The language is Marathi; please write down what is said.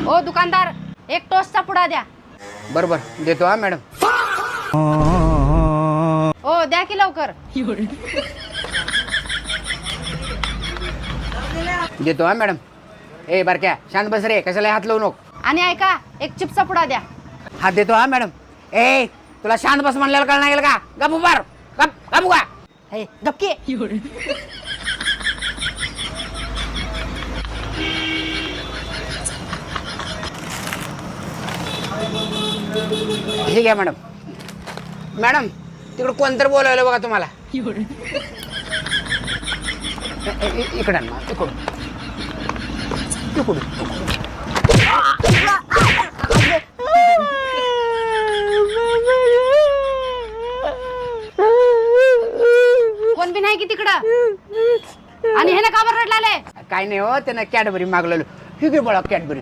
ओ दुकानदार, एक टोस्टचा पुडा द्या. बरोबर देतो हा मॅडम. ओ द्या की लवकर. देतो हा मॅडम. ए बारक्या शांत बस रे, कशाला हात लावू नको. आणि ऐका, एक चिप्सचा पुडा द्या. हात देतो हा मॅडम. ए तुला शांत बस म्हणल्याला कळणार गेलं का? गप उभार, गप गप उगा. हे गपकी. हे घ्या मॅडम. मॅडम तिकडे कोणतरी बोलावलं बघा तुम्हाला. इकडं ना, इकडून इकडून. कोण बी नाही की तिकडं. आणि हे ना का बरं रडलाले? काय नाही हो, त्यानं कॅडबरी मागलेलो. हे घे बळा कॅडबरी.